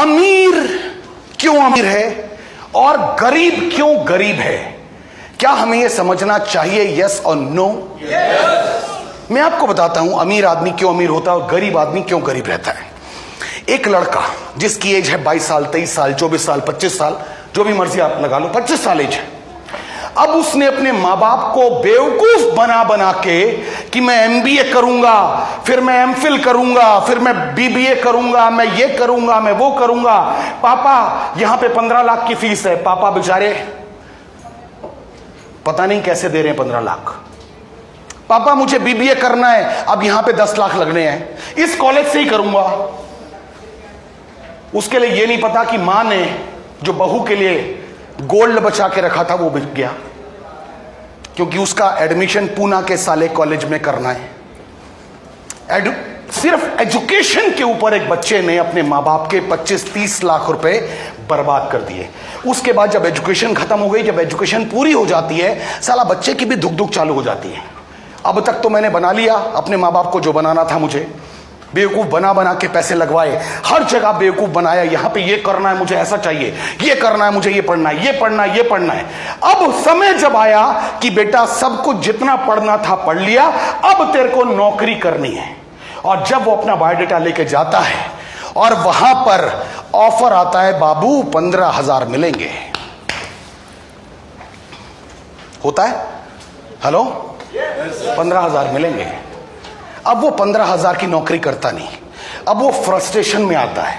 अमीर क्यों अमीर है और गरीब क्यों गरीब है? क्या हमें यह समझना चाहिए? यस और नो? मैं आपको बताता हूं अमीर आदमी क्यों अमीर होता है और गरीब आदमी क्यों गरीब रहता है। एक लड़का जिसकी एज है 22 साल, 23 साल, 24 साल, 25 साल, जो भी मर्जी आप लगा लो, 25 साल एज है। अब उसने अपने मां बाप को बेवकूफ बना बना के कि मैं एमबीए करूंगा, फिर मैं एमफिल करूंगा, फिर मैं बीबीए करूंगा, मैं ये करूंगा, मैं वो करूंगा। पापा यहां पे 15 लाख की फीस है। पापा बेचारे पता नहीं कैसे दे रहे हैं 15 लाख। पापा मुझे बीबीए करना है, अब यहां पे 10 लाख लगने हैं, इस कॉलेज से ही करूंगा। उसके लिए यह नहीं पता कि मां ने जो बहू के लिए गोल्ड बचा के रखा था वो बिक गया, क्योंकि उसका एडमिशन पूना के साले कॉलेज में करना है। सिर्फ एजुकेशन के ऊपर एक बच्चे ने अपने मां बाप के 25-30 लाख रुपए बर्बाद कर दिए। उसके बाद जब एजुकेशन खत्म हो गई, जब एजुकेशन पूरी हो जाती है, साला बच्चे की भी धुक धुक चालू हो जाती है। अब तक तो मैंने बना लिया अपने मां बाप को जो बनाना था, मुझे बेवकूफ बना बना के पैसे लगवाए, हर जगह बेवकूफ बनाया। यहां पे ये करना है, मुझे ऐसा चाहिए, ये करना है, मुझे ये पढ़ना है, ये पढ़ना है, ये पढ़ना है। अब समय जब आया कि बेटा सब कुछ जितना पढ़ना था पढ़ लिया, अब तेरे को नौकरी करनी है। और जब वो अपना बायोडाटा लेके जाता है और वहां पर ऑफर आता है, बाबू 15,000 मिलेंगे। होता है हेलो 15,000 मिलेंगे। अब वो 15,000 की नौकरी करता नहीं। अब वो फ्रस्ट्रेशन में आता है,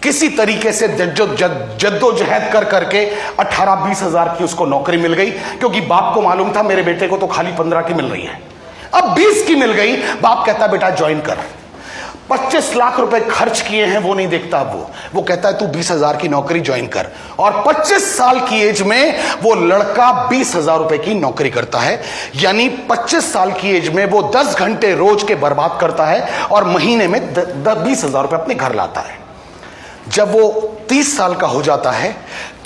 किसी तरीके से जद्दोजहद कर करके 18-20,000 की उसको नौकरी मिल गई, क्योंकि बाप को मालूम था मेरे बेटे को तो खाली 15 की मिल रही है। अब 20 की मिल गई। बाप कहता बेटा ज्वाइन कर। 25 लाख रुपए खर्च किए हैं वो नहीं देखता। वो कहता है तू 20,000 की नौकरी ज्वाइन कर। और 25 साल की एज में वो लड़का 20,000 रुपए की नौकरी करता है। यानी 25 साल की एज में वो 10 घंटे रोज के बर्बाद करता है और महीने में 20,000 रुपए अपने घर लाता है। जब वो 30 साल का हो जाता है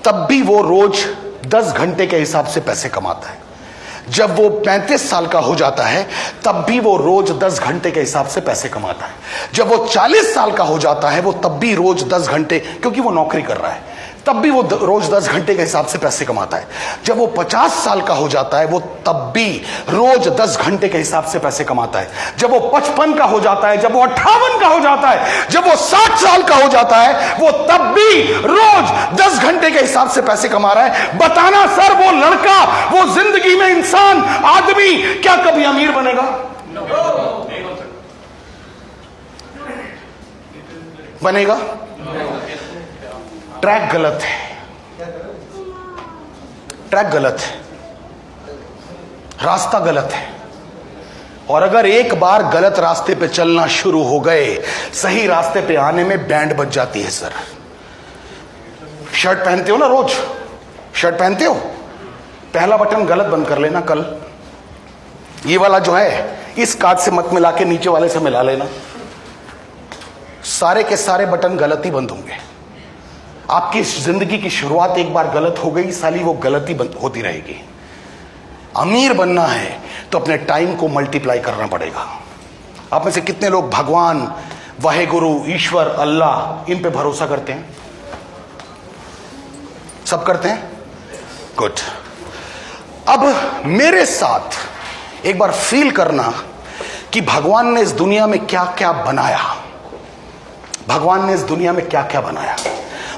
तब भी वो रोज 10 घंटे के हिसाब से पैसे कमाता है। जब वो 35 साल का हो जाता है तब भी वो रोज 10 घंटे के हिसाब से पैसे कमाता है। जब वो 40 साल का हो जाता है वो तब भी रोज 10 घंटे, क्योंकि वो नौकरी कर रहा है, तब भी वो रोज 10 घंटे के हिसाब से पैसे कमाता है। जब वो 50 साल का हो जाता है वो तब भी रोज 10 घंटे के हिसाब से पैसे कमाता है। जब वो 55 का हो जाता है, जब वो 58 का हो जाता है, जब वो 60 साल का हो जाता है, वो तब भी रोज 10 घंटे के हिसाब से पैसे कमा रहा है। बताना सर, वो लड़का, वो जिंदगी में इंसान, आदमी क्या कभी अमीर बनेगा? बनेगा? ट्रैक गलत है, ट्रैक गलत है, रास्ता गलत है। और अगर एक बार गलत रास्ते पे चलना शुरू हो गए, सही रास्ते पे आने में बैंड बज जाती है। सर शर्ट पहनते हो ना, रोज शर्ट पहनते हो, पहला बटन गलत बंद कर लेना। कल ये वाला जो है इस काज से मत मिला के नीचे वाले से मिला लेना। सारे के सारे बटन गलत ही बंद होंगे। आपकी जिंदगी की शुरुआत एक बार गलत हो गई, साली वो गलती होती रहेगी। अमीर बनना है तो अपने टाइम को मल्टीप्लाई करना पड़ेगा। आप में से कितने लोग भगवान, वाहेगुरु, ईश्वर, अल्लाह, इन पे भरोसा करते हैं? सब करते हैं? गुड। अब मेरे साथ एक बार फील करना कि भगवान ने इस दुनिया में क्या क्या बनाया। भगवान ने इस दुनिया में क्या क्या बनाया।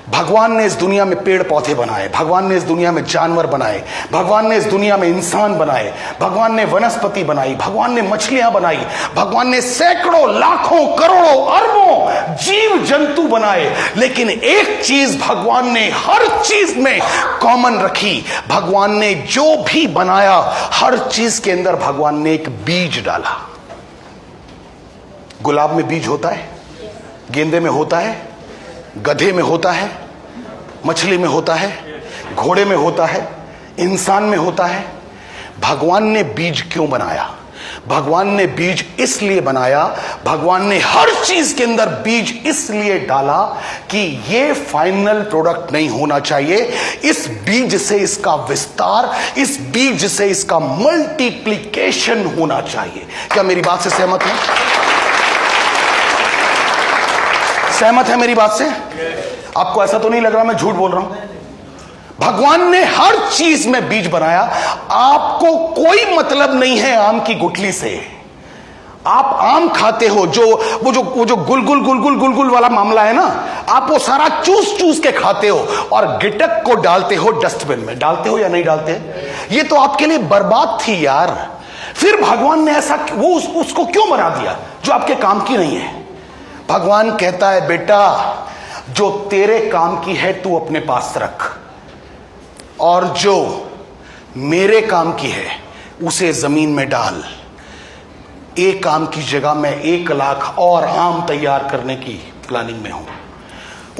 भगवान ने इस दुनिया में पेड़ पौधे बनाए, भगवान ने इस दुनिया में जानवर बनाए, भगवान ने इस दुनिया में इंसान बनाए, भगवान ने वनस्पति बनाई, भगवान ने मछलियां बनाई, भगवान ने सैकड़ों, लाखों, करोड़ों, अरबों जीव जंतु बनाए। लेकिन एक चीज भगवान ने हर चीज में कॉमन रखी। भगवान ने जो भी बनाया हर चीज के अंदर भगवान ने एक बीज डाला। गुलाब में बीज होता है, गेंदे में होता है, गधे में होता है, मछली में होता है, घोड़े में होता है, इंसान में होता है। भगवान ने बीज क्यों बनाया? भगवान ने बीज इसलिए बनाया, भगवान ने हर चीज के अंदर बीज इसलिए डाला कि ये फाइनल प्रोडक्ट नहीं होना चाहिए। इस बीज से इसका विस्तार, इस बीज से इसका मल्टीप्लिकेशन होना चाहिए। क्या मेरी बात से सहमत है? सहमत है मेरी बात से? आपको ऐसा तो नहीं लग रहा मैं झूठ बोल रहा हूं? भगवान ने हर चीज में बीज बनाया। आपको कोई मतलब नहीं है आम की गुठली से। आप आम खाते हो, वो जो गुलगुल वाला मामला है ना, आप वो सारा चूस चूस के खाते हो और गिटक को डालते हो डस्टबिन में। डालते हो या नहीं डालते? ये तो आपके लिए बर्बाद थी यार। फिर भगवान ने ऐसा उसको क्यों बना दिया जो आपके काम की नहीं है? भगवान कहता है बेटा, जो तेरे काम की है तू अपने पास रख, और जो मेरे काम की है उसे जमीन में डाल। एक आम की जगह मैं 1 लाख और आम तैयार करने की प्लानिंग में हूं।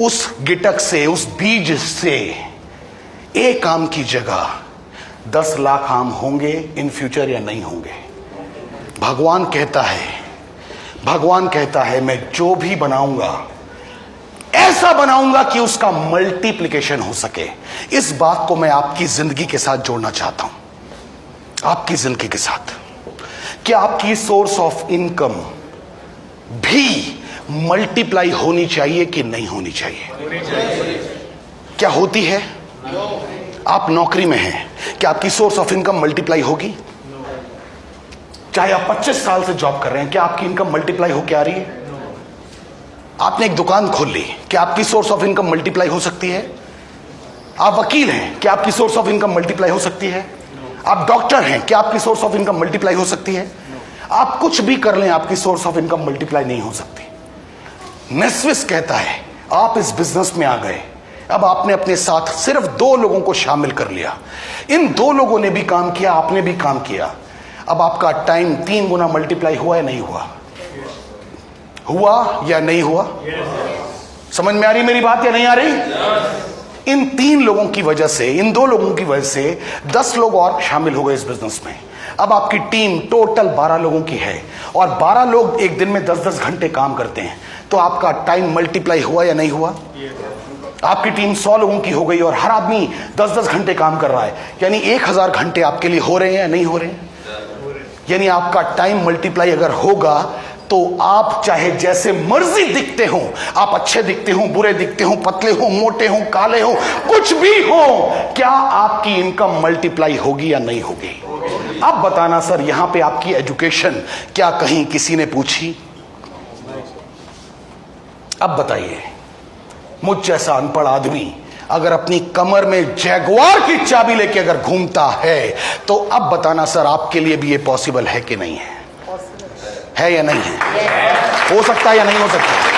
उस गिटक से, उस बीज से एक आम की जगह 10 लाख आम होंगे इन फ्यूचर या नहीं होंगे? भगवान कहता है मैं जो भी बनाऊंगा ऐसा बनाऊंगा कि उसका मल्टीप्लिकेशन हो सके। इस बात को मैं आपकी जिंदगी के साथ जोड़ना चाहता हूं। आपकी जिंदगी के साथ क्या आपकी सोर्स ऑफ इनकम भी मल्टीप्लाई होनी चाहिए कि नहीं होनी चाहिए? क्या होती है? आप नौकरी में हैं, क्या आपकी सोर्स ऑफ इनकम मल्टीप्लाई होगी? चाहे आप 25 साल से जॉब कर रहे हैं, क्या आपकी इनकम मल्टीप्लाई होकर आ रही है? आपने एक दुकान खोल ली, क्या आपकी सोर्स ऑफ इनकम मल्टीप्लाई हो सकती है? आप वकील हैं, क्या आपकी सोर्स ऑफ इनकम मल्टीप्लाई हो सकती है? आप डॉक्टर हैं, क्या आपकी सोर्स ऑफ इनकम मल्टीप्लाई हो सकती है? आप कुछ भी कर लें, आपकी सोर्स ऑफ इनकम मल्टीप्लाई नहीं हो सकती। नेस्विस कहता है आप इस बिजनेस में आ गए, अब आपने अपने साथ सिर्फ 2 लोगों को शामिल कर लिया। इन 2 लोगों ने भी काम किया, आपने भी काम किया। अब आपका टाइम 3 गुना मल्टीप्लाई हुआ या नहीं हुआ? हुआ या नहीं हुआ? समझ में आ रही मेरी बात या नहीं आ रही? इन 3 लोगों की वजह से, इन 2 लोगों की वजह से 10 लोग और शामिल हो गए इस बिजनेस में। अब आपकी टीम टोटल 12 लोगों की है और 12 लोग एक दिन में 10-10 घंटे काम करते हैं। तो आपका टाइम मल्टीप्लाई हुआ या नहीं हुआ? आपकी टीम 100 लोगों की हो गई और हर आदमी 10-10 घंटे काम कर रहा है, यानी 1000 घंटे आपके लिए हो रहे हैं या नहीं हो रहे हैं? यानी आपका टाइम मल्टीप्लाई अगर होगा तो आप चाहे जैसे मर्जी दिखते हो, आप अच्छे दिखते हो, बुरे दिखते हो, पतले हो, मोटे हो, काले हो, कुछ भी हो, क्या आपकी इनकम मल्टीप्लाई होगी या नहीं होगी? अब बताना सर, यहां पे आपकी एजुकेशन क्या कहीं किसी ने पूछी? अब बताइए, मुझ जैसा अनपढ़ आदमी अगर अपनी कमर में जैगुआर की चाबी लेके अगर घूमता है, तो अब बताना सर, आपके लिए भी ये पॉसिबल है कि नहीं है? है या नहीं है? हो सकता है या नहीं हो सकता?